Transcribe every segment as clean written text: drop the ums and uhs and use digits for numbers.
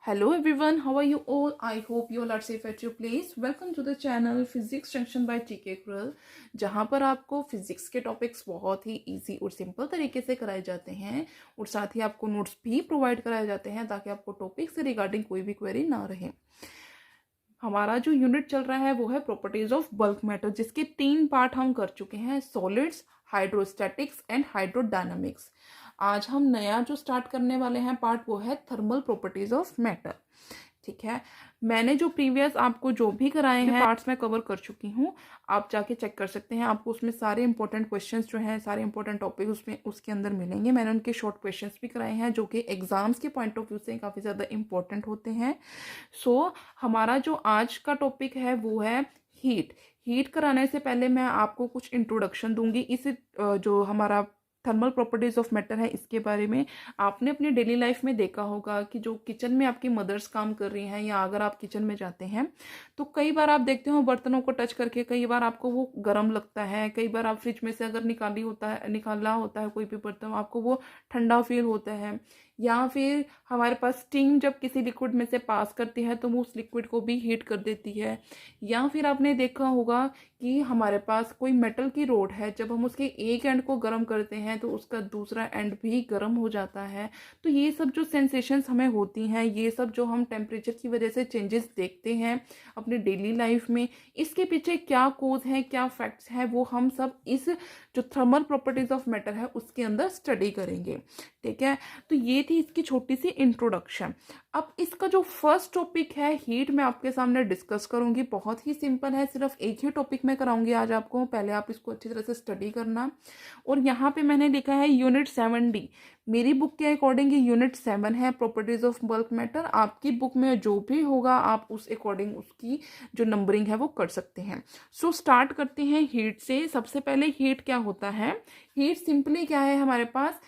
Hello everyone, how are you all? I hope you all are safe at your place. Welcome to the channel Physics Junction by TK Krull, जहाँ पर आपको physics के topics बहुत ही easy और simple तरीके से कराए जाते हैं और साथ ही आपको नोट्स भी प्रोवाइड कराए जाते हैं ताकि आपको टॉपिक से रिगार्डिंग कोई भी क्वेरी ना रहे। हमारा जो यूनिट चल रहा है वो है प्रॉपर्टीज ऑफ बल्क मैटर, जिसके 3 पार्ट हम कर चुके हैं, सॉलिड्स, हाइड्रोस्टैटिक्स एंड हाइड्रोडायनामिक्स। आज हम नया जो स्टार्ट करने वाले हैं पार्ट वो है थर्मल प्रॉपर्टीज ऑफ मैटर। ठीक है, मैंने जो प्रीवियस आपको जो भी कराए हैं पार्ट्स में कवर कर चुकी हूँ, आप जाके चेक कर सकते हैं। आपको उसमें सारे इंपॉर्टेंट क्वेश्चंस जो हैं, सारे इंपॉर्टेंट टॉपिक उसमें उसके अंदर मिलेंगे। मैंने उनके शॉर्ट क्वेश्चंस भी कराए हैं जो कि एग्जाम्स के पॉइंट ऑफ व्यू से काफ़ी ज़्यादा इंपॉर्टेंट होते हैं। सो हमारा जो आज का टॉपिक है वो है हीट कराने से पहले मैं आपको कुछ इंट्रोडक्शन दूंगी इस जो हमारा थर्मल प्रॉपर्टीज ऑफ मैटर है इसके बारे में। आपने अपनी डेली लाइफ में देखा होगा कि जो किचन में आपकी मदर्स काम कर रही हैं या अगर आप किचन में जाते हैं तो कई बार आप देखते हो बर्तनों को टच करके कई बार आपको वो गर्म लगता है, कई बार आप फ्रिज में से अगर निकालना होता है कोई भी बर्तन आपको वो ठंडा फील होता है, या फिर हमारे पास स्टीम जब किसी लिक्विड में से पास करती है तो वो उस लिक्विड को भी हीट कर देती है। या फिर आपने देखा होगा कि हमारे पास कोई मेटल की रोड है, जब हम उसके एक एंड को गर्म करते हैं तो उसका दूसरा एंड भी गर्म हो जाता है। तो ये सब जो सेंसेशंस हमें होती हैं, ये सब जो हम टेम्परेचर की वजह से चेंजेस देखते हैं अपने डेली लाइफ में, इसके पीछे क्या कोज है, क्या फैक्ट्स हैं, वो हम सब इस जो थर्मल प्रॉपर्टीज ऑफ मैटर है उसके अंदर स्टडी करेंगे। ठीक है, तो ये थी इसकी छोटी सी इंट्रोडक्शन। अब इसका जो फर्स्ट टॉपिक है हीट, मैं आपके सामने डिस्कस करूंगी। बहुत ही सिंपल है, सिर्फ एक ही टॉपिक में कराऊंगी आज आपको, पहले आप इसको अच्छी तरह से स्टडी करना। और यहाँ पे मैंने लिखा है यूनिट 7D। मेरी बुक के अकॉर्डिंग ये यूनिट 7 है, प्रॉपर्टीज ऑफ बल्क मैटर। आपकी बुक में जो भी होगा आप उस अकॉर्डिंग उसकी जो नंबरिंग है वो कर सकते हैं। सो स्टार्ट करते हैं हीट से। सबसे पहले हीट क्या होता है? हीट सिंपली क्या है, हमारे पास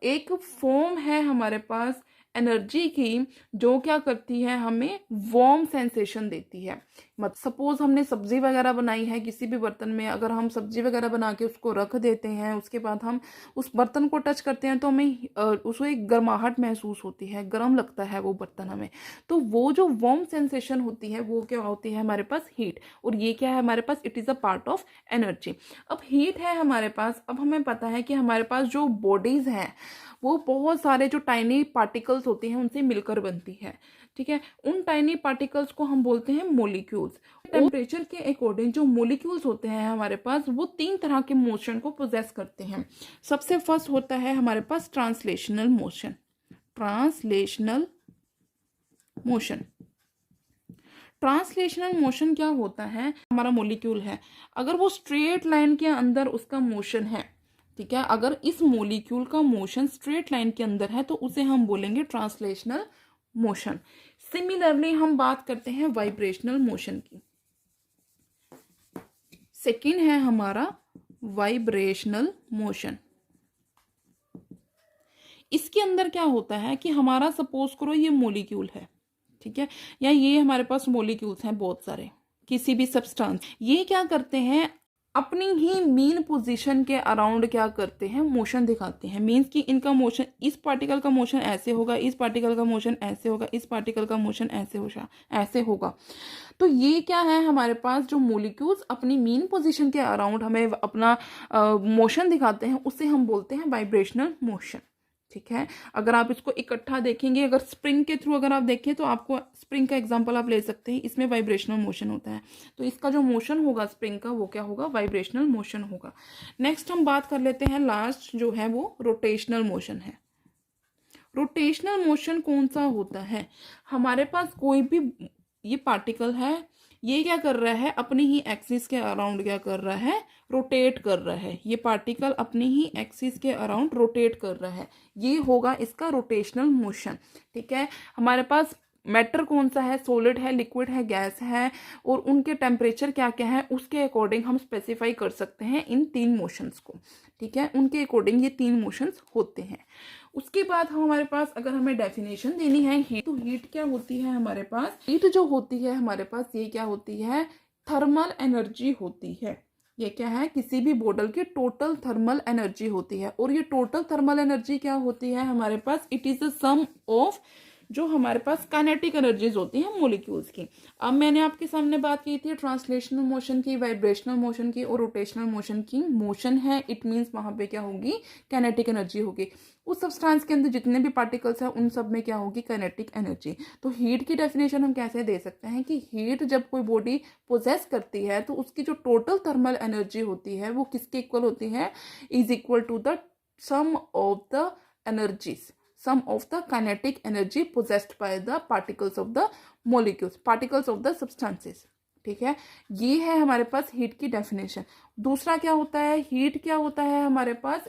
एक फॉर्म है हमारे पास एनर्जी की जो क्या करती है, हमें वार्म सेंसेशन देती है। मत सपोज हमने सब्जी वगैरह बनाई है किसी भी बर्तन में, अगर हम सब्जी वगैरह बना के उसको रख देते हैं, उसके बाद हम उस बर्तन को टच करते हैं तो हमें उसको एक गर्माहट महसूस होती है, गर्म लगता है वो बर्तन हमें। तो वो जो वार्म सेंसेशन होती है वो क्या होती है हमारे पास? हीट। और ये क्या है हमारे पास? It is a part of energy. अब हीट है हमारे पास, अब हमें पता है कि हमारे पास जो बॉडीज हैं वो बहुत सारे जो टाइनी पार्टिकल्स होते हैं उनसे मिलकर बनती है। ठीक है, उन टाइनी पार्टिकल्स को हम बोलते हैं मोलिक्यूल्स। टेम्परेचर के अकॉर्डिंग जो मोलिक्यूल्स होते हैं हमारे पास वो 3 तरह के मोशन को पोजेस करते हैं। सबसे फर्स्ट होता है हमारे पास translational motion. Translational motion translational motion क्या होता है? हमारा मोलिक्यूल है, अगर वो स्ट्रेट लाइन के अंदर उसका मोशन है, ठीक है, अगर इस मोलिक्यूल का मोशन स्ट्रेट लाइन के अंदर है तो उसे हम बोलेंगे ट्रांसलेशनल मोशन। सिमिलरली हम बात करते हैं वाइब्रेशनल मोशन की। सेकंड है हमारा वाइब्रेशनल मोशन। इसके अंदर क्या होता है कि हमारा सपोज करो ये मोलिक्यूल है, ठीक है, या ये हमारे पास मोलिक्यूल्स हैं बहुत सारे किसी भी सब्सटेंस, ये क्या करते हैं अपनी ही मीन पोजीशन के अराउंड क्या करते हैं? मोशन दिखाते हैं। मीन्स कि इनका मोशन, इस पार्टिकल का मोशन ऐसे होगा, इस पार्टिकल का मोशन ऐसे होगा, इस पार्टिकल का मोशन ऐसे होगा। तो ये क्या है हमारे पास? जो मोलिक्यूल्स अपनी मीन पोजीशन के अराउंड हमें अपना मोशन दिखाते हैं उसे हम बोलते हैं वाइब्रेशनल मोशन। ठीक है, अगर आप इसको इकट्ठा देखेंगे, अगर स्प्रिंग के थ्रू अगर आप देखें तो आपको स्प्रिंग का एग्जांपल आप ले सकते हैं, इसमें वाइब्रेशनल मोशन होता है। तो इसका जो मोशन होगा स्प्रिंग का वो क्या होगा? वाइब्रेशनल मोशन होगा। नेक्स्ट हम बात कर लेते हैं, लास्ट जो है वो रोटेशनल मोशन है। रोटेशनल मोशन कौन सा होता है? हमारे पास कोई भी ये पार्टिकल है, ये क्या कर रहा है? अपनी ही एक्सिस के अराउंड क्या कर रहा है? रोटेट कर रहा है। ये पार्टिकल अपनी ही एक्सिस के अराउंड रोटेट कर रहा है, ये होगा इसका रोटेशनल मोशन। ठीक है, हमारे पास मैटर कौन सा है? सॉलिड है, लिक्विड है, गैस है, और उनके टेम्परेचर क्या क्या है उसके अकॉर्डिंग हम स्पेसिफाई कर सकते हैं इन 3 मोशंस को। ठीक है, उनके अकॉर्डिंग ये 3 मोशंस होते हैं। उसके बाद हमारे पास अगर हमें डेफिनेशन देनी है हीट, तो हीट क्या होती है हमारे पास? हीट जो होती है हमारे पास ये क्या होती है? थर्मल एनर्जी होती है। ये क्या है? किसी भी बॉडल की टोटल थर्मल एनर्जी होती है। और ये टोटल थर्मल एनर्जी क्या होती है हमारे पास? It is the sum of जो हमारे पास काइनेटिक एनर्जीज होती हैं मॉलिक्यूल्स की। अब मैंने आपके सामने बात की थी ट्रांसलेशनल मोशन की, वाइब्रेशनल मोशन की और रोटेशनल मोशन की। मोशन है इट मीन्स वहाँ पे क्या होगी, काइनेटिक एनर्जी होगी। उस सब्सटेंस के अंदर जितने भी पार्टिकल्स हैं उन सब में क्या होगी, काइनेटिक एनर्जी। तो हीट की डेफिनेशन हम कैसे दे सकते हैं कि हीट जब कोई बॉडी पोजेस करती है तो उसकी जो टोटल थर्मल एनर्जी होती है वो किसके इक्वल होती है, is equal to the sum of the energies, sum of the kinetic energy possessed by the particles of the molecules, particles of the substances। ठीक है, ये है हमारे पास हीट की डेफिनेशन। दूसरा क्या होता है, हीट क्या होता है हमारे पास,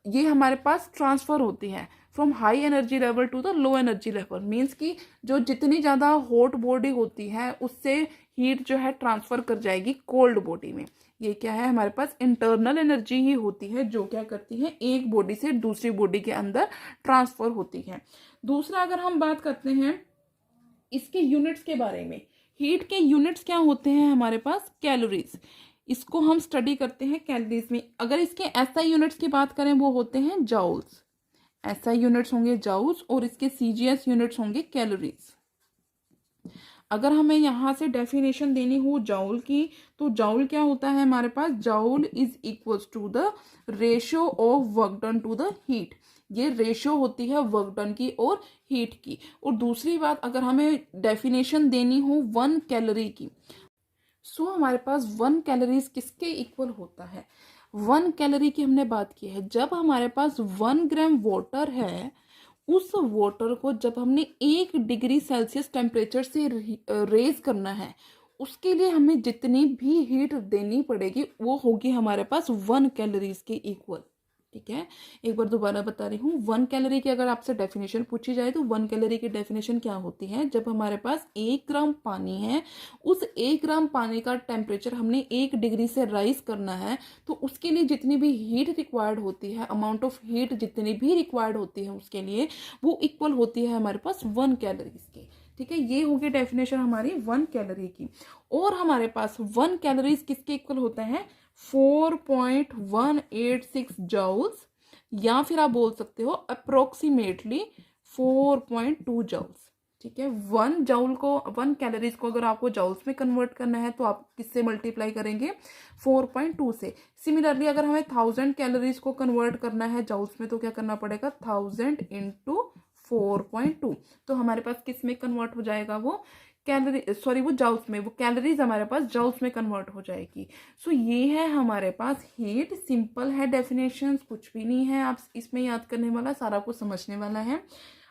ये हमारे पास ट्रांसफर होती है from high energy level to the low energy level. Means कि जो जितनी ज़्यादा हॉट बॉडी होती है उससे हीट जो है ट्रांसफर कर जाएगी कोल्ड बॉडी में। ये क्या है, हमारे पास इंटरनल एनर्जी ही होती है जो क्या करती है, एक बॉडी से दूसरी बॉडी के अंदर ट्रांसफर होती है। दूसरा अगर हम बात करते हैं इसके यूनिट्स के बारे में, हीट के यूनिट्स क्या होते हैं हमारे पास, कैलोरीज। इसको हम स्टडी करते हैं कैलोरीज में। अगर इसके एसआई यूनिट्स की बात करें वो होते हैं जाउल्स, एसआई यूनिट्स होंगे जाउल्स और इसके सीजीएस यूनिट्स होंगे कैलोरीज। अगर हमें यहाँ से डेफिनेशन देनी हो जाउल की, तो जाउल क्या होता है हमारे पास, joule is equals to the ratio of work done to the heat. ये रेशियो होती है वर्क डन की और हीट की। और दूसरी बात अगर हमें डेफिनेशन देनी हो 1 कैलोरी की, सो हमारे पास 1 कैलोरीज किसके इक्वल होता है, 1 कैलोरी की हमने बात की है। जब हमारे पास 1 ग्राम वाटर है, उस वाटर को जब हमने 1 डिग्री सेल्सियस टेम्परेचर से रेज करना है, उसके लिए हमें जितनी भी हीट देनी पड़ेगी वो होगी हमारे पास 1 कैलोरीज के इक्वल। ठीक है, एक बार दोबारा बता रही हूँ, 1 कैलोरी की अगर आपसे डेफिनेशन पूछी जाए तो 1 कैलोरी की डेफिनेशन क्या होती है, जब हमारे पास 1 ग्राम पानी है, उस 1 ग्राम पानी का टेम्परेचर हमने 1 डिग्री से राइज करना है, तो उसके लिए जितनी भी हीट रिक्वायर्ड होती है, अमाउंट ऑफ हीट जितनी भी रिक्वायर्ड होती है उसके लिए वो इक्वल होती है हमारे पास 1 कैलोरीज की। ठीक है, ये होगी डेफिनेशन हमारी 1 कैलोरी की। और हमारे पास 1 कैलोरीज किसके इक्वल होता है, 4.186 जाउल्स, या फिर आप बोल सकते हो अप्रोक्सीमेटली 4.2 जाउल्स। ठीक है, 1 जाउल को, 1 कैलोरीज को अगर आपको जाउल्स में कन्वर्ट करना है तो आप किससे मल्टीप्लाई करेंगे, 4.2 से। सिमिलरली अगर हमें 1000 कैलोरीज को कन्वर्ट करना है जाउल्स में तो क्या करना पड़ेगा, 1000 इंटू 4.2। तो हमारे पास किस में कन्वर्ट हो जाएगा, वो कैलोरी, सॉरी वो जाउल्स में, वो कैलोरीज हमारे पास जाउल्स में कन्वर्ट हो जाएगी। सो ये है हमारे पास हीट। सिंपल है डेफिनेशंस, कुछ भी नहीं है आप इसमें याद करने वाला, सारा कुछ समझने वाला है।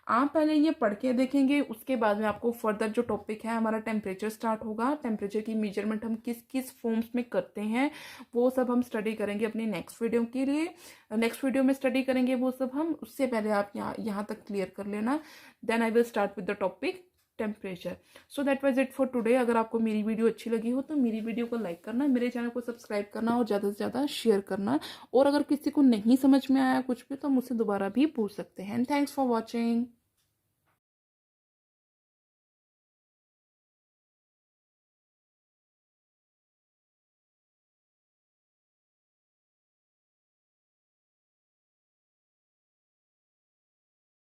आप पहले ये पढ़ के देखेंगे, उसके बाद में आपको फर्दर जो टॉपिक है हमारा टेम्परेचर स्टार्ट होगा। टेम्परेचर की मेजरमेंट हम किस किस फॉर्म्स में करते हैं वो सब हम स्टडी करेंगे अपने नेक्स्ट वीडियो के लिए। नेक्स्ट वीडियो में स्टडी करेंगे वो सब हम, उससे पहले आप यहाँ तक क्लियर कर लेना। Then I will start with the topic temperature. So that was it for today. अगर आपको मेरी वीडियो अच्छी लगी हो तो मेरी वीडियो को लाइक करना, मेरे चैनल को सब्सक्राइब करना और ज़्यादा से ज़्यादा शेयर करना। और अगर किसी को नहीं समझ में आया कुछ भी तो मुझसे दोबारा भी पूछ सकते हैं। Thanks for watching.